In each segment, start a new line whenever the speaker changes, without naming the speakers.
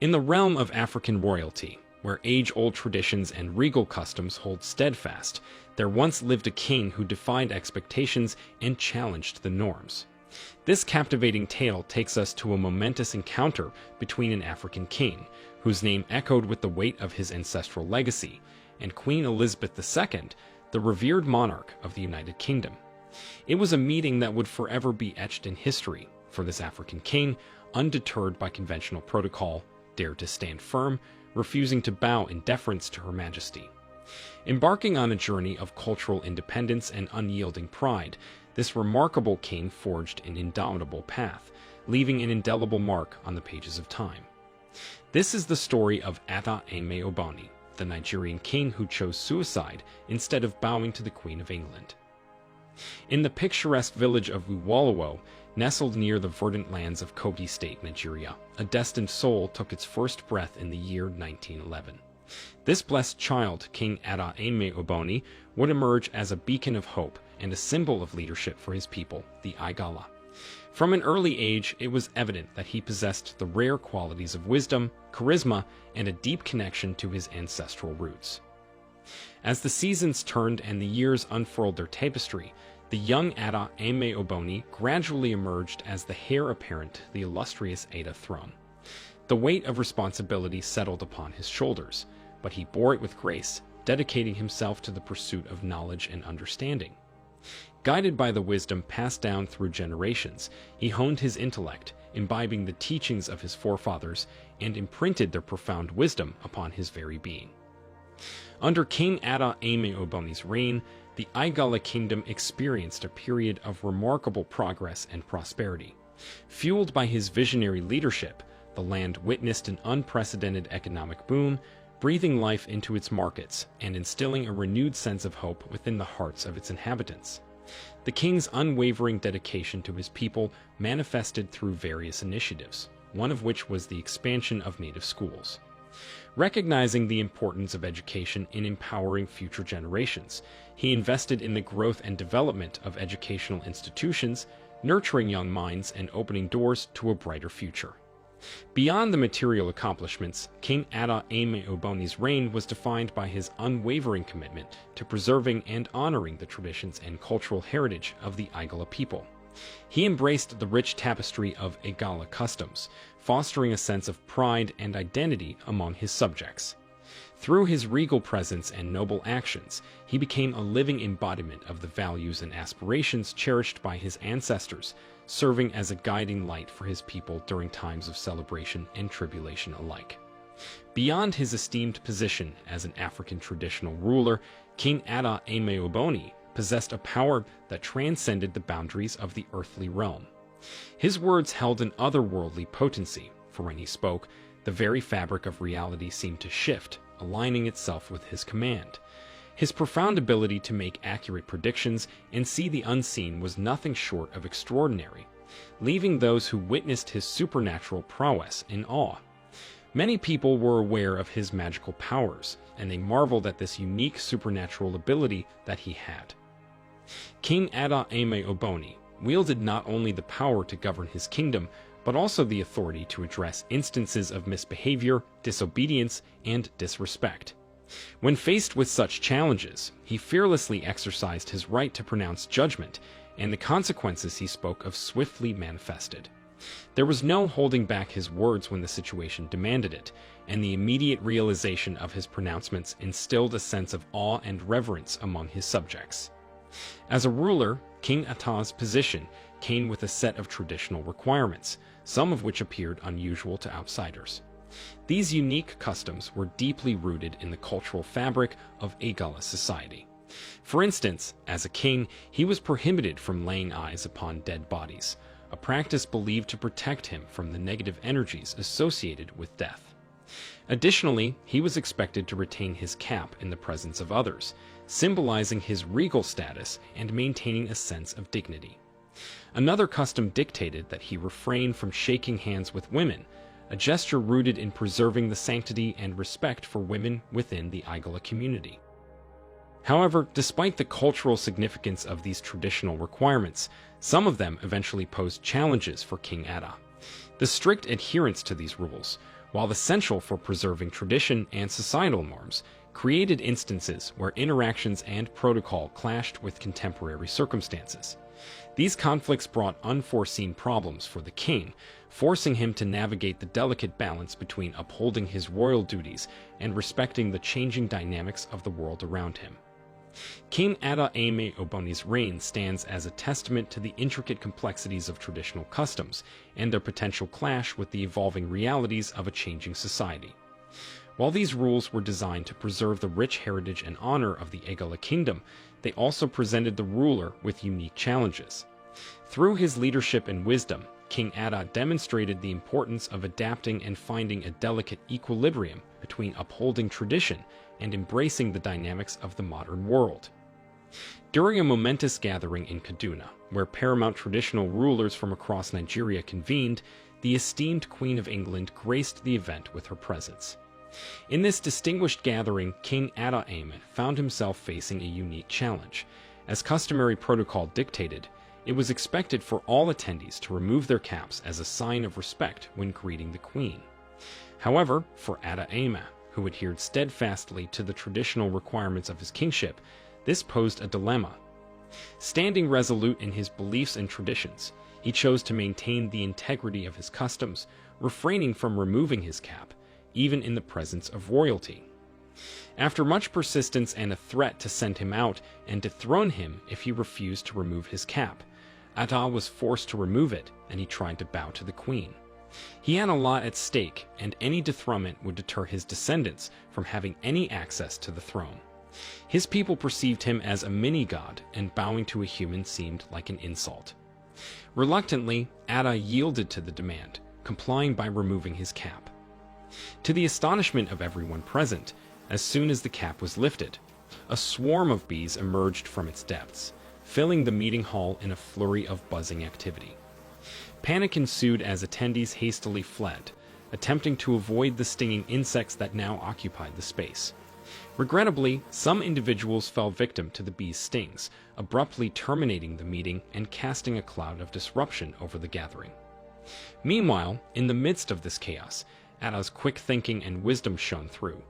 In the realm of African royalty, where age-old traditions and regal customs hold steadfast, there once lived a king who defied expectations and challenged the norms. This captivating tale takes us to a momentous encounter between an African king, whose name echoed with the weight of his ancestral legacy, and Queen Elizabeth II, the revered monarch of the United Kingdom. It was a meeting that would forever be etched in history, for this African king, undeterred by conventional protocol, dared to stand firm, refusing to bow in deference to Her Majesty. Embarking on a journey of cultural independence and unyielding pride, this remarkable king forged an indomitable path, leaving an indelible mark on the pages of time. This is the story of Ata Eme Obani, the Nigerian king who chose suicide instead of bowing to the Queen of England. In the picturesque village of Uwalawo, nestled near the verdant lands of Kogi State, Nigeria, a destined soul took its first breath in the year 1911. This blessed child, King Ata Eme Obani, would emerge as a beacon of hope and a symbol of leadership for his people, the Igala. From an early age, it was evident that he possessed the rare qualities of wisdom, charisma, and a deep connection to his ancestral roots. As the seasons turned and the years unfurled their tapestry, the young Ata Eme Obani gradually emerged as the heir apparent to the illustrious Ada throne. The weight of responsibility settled upon his shoulders, but he bore it with grace, dedicating himself to the pursuit of knowledge and understanding. Guided by the wisdom passed down through generations, he honed his intellect, imbibing the teachings of his forefathers, and imprinted their profound wisdom upon his very being. Under King Ata Eme Obani's reign, the Igala kingdom experienced a period of remarkable progress and prosperity. Fueled by his visionary leadership, the land witnessed an unprecedented economic boom, breathing life into its markets and instilling a renewed sense of hope within the hearts of its inhabitants. The king's unwavering dedication to his people manifested through various initiatives, one of which was the expansion of native schools. Recognizing the importance of education in empowering future generations, he invested in the growth and development of educational institutions, nurturing young minds and opening doors to a brighter future. Beyond the material accomplishments, King Ata Eme Obani's reign was defined by his unwavering commitment to preserving and honoring the traditions and cultural heritage of the Igala people. He embraced the rich tapestry of Igala customs, fostering a sense of pride and identity among his subjects. Through his regal presence and noble actions, he became a living embodiment of the values and aspirations cherished by his ancestors, serving as a guiding light for his people during times of celebration and tribulation alike. Beyond his esteemed position as an African traditional ruler, King Ata Eme Obani possessed a power that transcended the boundaries of the earthly realm. His words held an otherworldly potency, for when he spoke, the very fabric of reality seemed to shift, aligning itself with his command. His profound ability to make accurate predictions and see the unseen was nothing short of extraordinary, leaving those who witnessed his supernatural prowess in awe. Many people were aware of his magical powers, and they marveled at this unique supernatural ability that he had. King Ata Eme Obani wielded not only the power to govern his kingdom, but also the authority to address instances of misbehavior, disobedience, and disrespect. When faced with such challenges, he fearlessly exercised his right to pronounce judgment, and the consequences he spoke of swiftly manifested. There was no holding back his words when the situation demanded it, and the immediate realization of his pronouncements instilled a sense of awe and reverence among his subjects. As a ruler, King Ata's position came with a set of traditional requirements, some of which appeared unusual to outsiders. These unique customs were deeply rooted in the cultural fabric of Igala society. For instance, as a king, he was prohibited from laying eyes upon dead bodies, a practice believed to protect him from the negative energies associated with death. Additionally, he was expected to retain his cap in the presence of others, symbolizing his regal status and maintaining a sense of dignity. Another custom dictated that he refrain from shaking hands with women, a gesture rooted in preserving the sanctity and respect for women within the Igala community. However, despite the cultural significance of these traditional requirements, some of them eventually posed challenges for King Ata. The strict adherence to these rules, while essential for preserving tradition and societal norms, created instances where interactions and protocol clashed with contemporary circumstances. These conflicts brought unforeseen problems for the king, forcing him to navigate the delicate balance between upholding his royal duties and respecting the changing dynamics of the world around him. King Ada Eme Oboni's reign stands as a testament to the intricate complexities of traditional customs and their potential clash with the evolving realities of a changing society. While these rules were designed to preserve the rich heritage and honor of the Egala kingdom, they also presented the ruler with unique challenges. Through his leadership and wisdom, King Ada demonstrated the importance of adapting and finding a delicate equilibrium between upholding tradition and embracing the dynamics of the modern world. During a momentous gathering in Kaduna, where paramount traditional rulers from across Nigeria convened, the esteemed Queen of England graced the event with her presence. In this distinguished gathering, King Ada Eme found himself facing a unique challenge. As customary protocol dictated, it was expected for all attendees to remove their caps as a sign of respect when greeting the Queen. However, for Ada Eme, who adhered steadfastly to the traditional requirements of his kingship, this posed a dilemma. Standing resolute in his beliefs and traditions, he chose to maintain the integrity of his customs, refraining from removing his cap, even in the presence of royalty. After much persistence and a threat to send him out and dethrone him if he refused to remove his cap, Ada was forced to remove it, and he tried to bow to the Queen. He had a lot at stake, and any dethronement would deter his descendants from having any access to the throne. His people perceived him as a mini-god, and bowing to a human seemed like an insult. Reluctantly, Ada yielded to the demand, complying by removing his cap. To the astonishment of everyone present, as soon as the cap was lifted, a swarm of bees emerged from its depths, filling the meeting hall in a flurry of buzzing activity. Panic ensued as attendees hastily fled, attempting to avoid the stinging insects that now occupied the space. Regrettably, some individuals fell victim to the bees' stings, abruptly terminating the meeting and casting a cloud of disruption over the gathering. Meanwhile, in the midst of this chaos, Ada's quick thinking and wisdom shone through.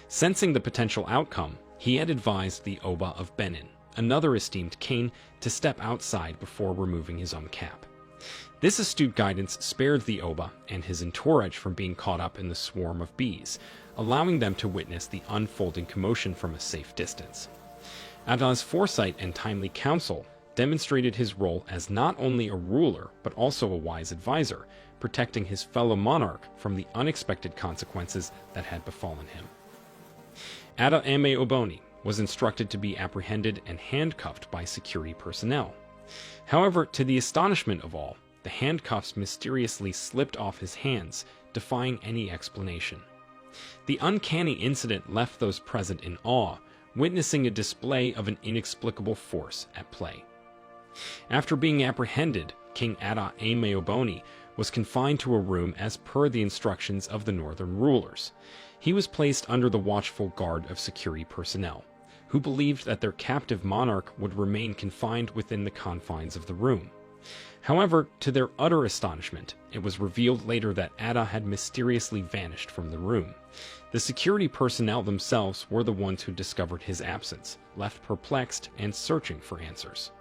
Sensing the potential outcome, he had advised the Oba of Benin, another esteemed king, to step outside before removing his own cap. This astute guidance spared the Oba and his entourage from being caught up in the swarm of bees, allowing them to witness the unfolding commotion from a safe distance. Ada's foresight and timely counsel demonstrated his role as not only a ruler but also a wise advisor, protecting his fellow monarch from the unexpected consequences that had befallen him. Ada Eme Oboni was instructed to be apprehended and handcuffed by security personnel. However, to the astonishment of all, the handcuffs mysteriously slipped off his hands, defying any explanation. The uncanny incident left those present in awe, witnessing a display of an inexplicable force at play. After being apprehended, King Ada Eme Oboni was confined to a room as per the instructions of the northern rulers. He was placed under the watchful guard of security personnel, who believed that their captive monarch would remain confined within the confines of the room. However, to their utter astonishment, it was revealed later that Ada had mysteriously vanished from the room. The security personnel themselves were the ones who discovered his absence, left perplexed and searching for answers.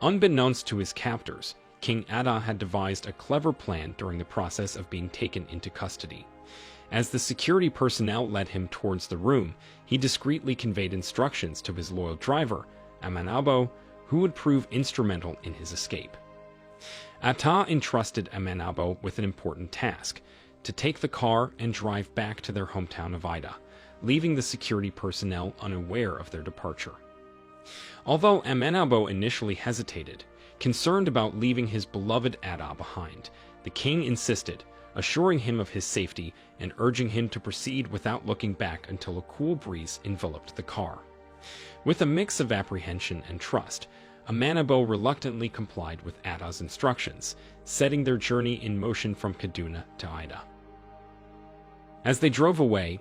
Unbeknownst to his captors, King Ada had devised a clever plan during the process of being taken into custody. As the security personnel led him towards the room, he discreetly conveyed instructions to his loyal driver, Amanabo, who would prove instrumental in his escape. Ata entrusted Amanabo with an important task, to take the car and drive back to their hometown of Ida, leaving the security personnel unaware of their departure. Although Amanabo initially hesitated, concerned about leaving his beloved Ada behind, the king insisted, assuring him of his safety and urging him to proceed without looking back until a cool breeze enveloped the car. With a mix of apprehension and trust, Amanabo reluctantly complied with Ada's instructions, setting their journey in motion from Kaduna to Ida. As they drove away,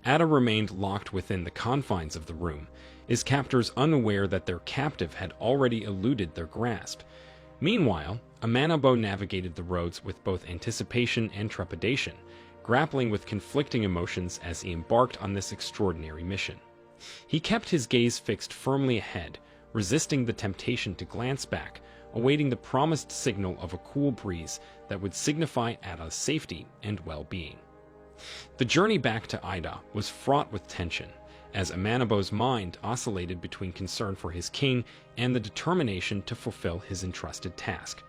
Ada remained locked within the confines of the room, his captors unaware that their captive had already eluded their grasp. Meanwhile, Amanabo navigated the roads with both anticipation and trepidation, grappling with conflicting emotions as he embarked on this extraordinary mission. He kept his gaze fixed firmly ahead, resisting the temptation to glance back, awaiting the promised signal of a cool breeze that would signify Ada's safety and well-being. The journey back to Ida was fraught with tension, as Amanabo's mind oscillated between concern for his king and the determination to fulfill his entrusted task.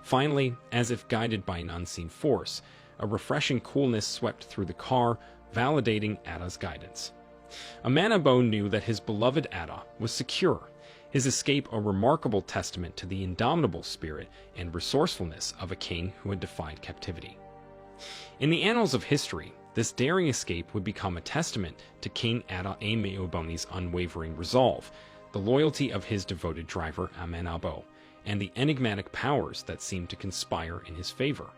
Finally, as if guided by an unseen force, a refreshing coolness swept through the car, validating Ada's guidance. Amanabo knew that his beloved Ada was secure, his escape a remarkable testament to the indomitable spirit and resourcefulness of a king who had defied captivity. In the annals of history, this daring escape would become a testament to King Ada Emeoboni's unwavering resolve, the loyalty of his devoted driver Amanabo, and the enigmatic powers that seemed to conspire in his favor.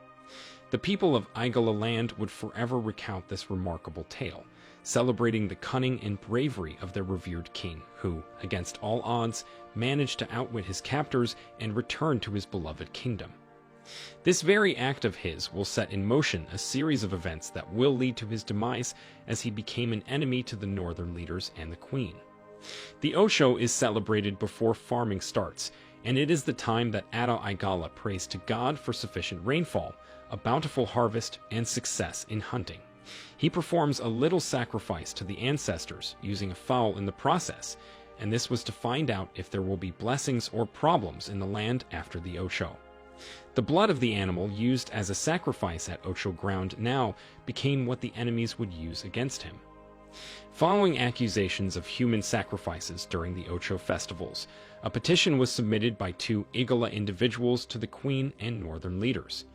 The people of Igala land would forever recount this remarkable tale, celebrating the cunning and bravery of their revered king who, against all odds, managed to outwit his captors and return to his beloved kingdom. This very act of his will set in motion a series of events that will lead to his demise as he became an enemy to the northern leaders and the queen. The Osho is celebrated before farming starts, and it is the time that Ada Igala prays to God for sufficient rainfall, a bountiful harvest, and success in hunting. He performs a little sacrifice to the ancestors, using a fowl in the process, and this was to find out if there will be blessings or problems in the land after the Osho. The blood of the animal used as a sacrifice at Osho ground now became what the enemies would use against him. Following accusations of human sacrifices during the Osho festivals, a petition was submitted by two Igala individuals to the queen and northern leaders.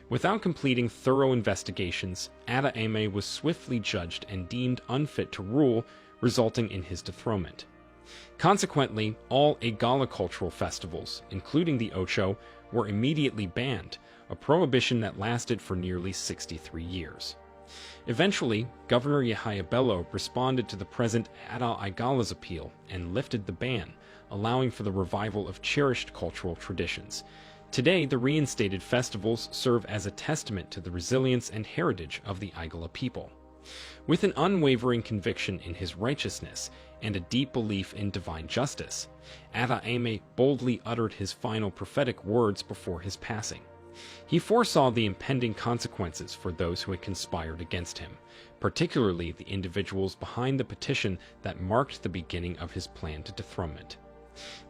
Without completing thorough investigations, Ada Ame was swiftly judged and deemed unfit to rule, resulting in his dethronement. Consequently, all Igala cultural festivals, including the Osho, were immediately banned, a prohibition that lasted for nearly 63 years. Eventually, Governor Yahya Bello responded to the present Ada Igala's appeal and lifted the ban, allowing for the revival of cherished cultural traditions. Today, the reinstated festivals serve as a testament to the resilience and heritage of the Igala people. With an unwavering conviction in his righteousness and a deep belief in divine justice, Ada Ame boldly uttered his final prophetic words before his passing. He foresaw the impending consequences for those who had conspired against him, particularly the individuals behind the petition that marked the beginning of his plan to dethronement.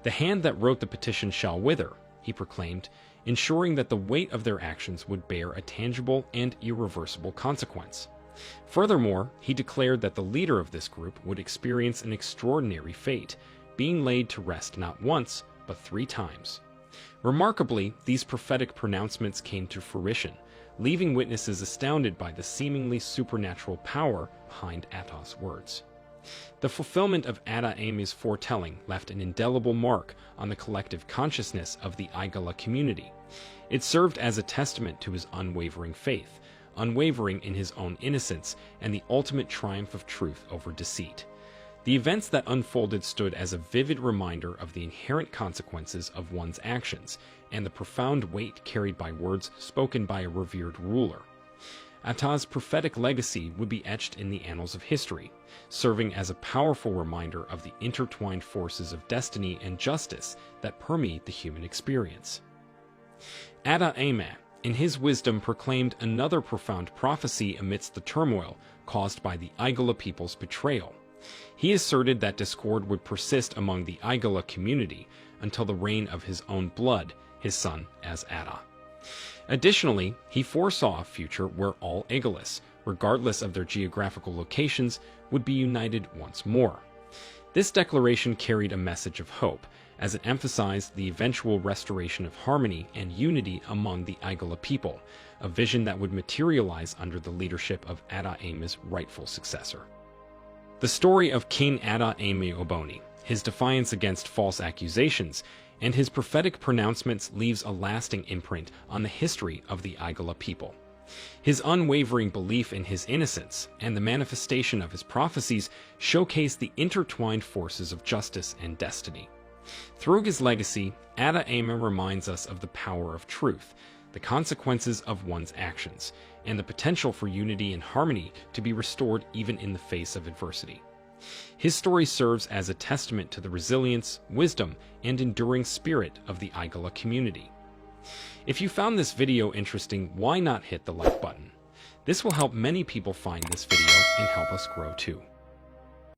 "The hand that wrote the petition shall wither," he proclaimed, ensuring that the weight of their actions would bear a tangible and irreversible consequence. Furthermore, he declared that the leader of this group would experience an extraordinary fate, being laid to rest not once, but 3 times. Remarkably, these prophetic pronouncements came to fruition, leaving witnesses astounded by the seemingly supernatural power behind Ada's words. The fulfillment of Ada Ame's foretelling left an indelible mark on the collective consciousness of the Igala community. It served as a testament to his unwavering faith, unwavering in his own innocence, and the ultimate triumph of truth over deceit. The events that unfolded stood as a vivid reminder of the inherent consequences of one's actions and the profound weight carried by words spoken by a revered ruler. Ada's prophetic legacy would be etched in the annals of history, serving as a powerful reminder of the intertwined forces of destiny and justice that permeate the human experience. Ada Ame, in his wisdom, proclaimed another profound prophecy amidst the turmoil caused by the Igala people's betrayal. He asserted that discord would persist among the Igala community until the reign of his own blood, his son as Ada. Additionally, he foresaw a future where all Igalis, regardless of their geographical locations, would be united once more. This declaration carried a message of hope, as it emphasized the eventual restoration of harmony and unity among the Igala people, a vision that would materialize under the leadership of Ada Ame's rightful successor. The story of King Ada Emeoboni, his defiance against false accusations, and his prophetic pronouncements leaves a lasting imprint on the history of the Igala people. His unwavering belief in his innocence and the manifestation of his prophecies showcase the intertwined forces of justice and destiny. Through his legacy, Ada Ame reminds us of the power of truth, the consequences of one's actions, and the potential for unity and harmony to be restored even in the face of adversity. His story serves as a testament to the resilience, wisdom, and enduring spirit of the Aigala community. If you found this video interesting, why not hit the like button? This will help many people find this video and help us grow too.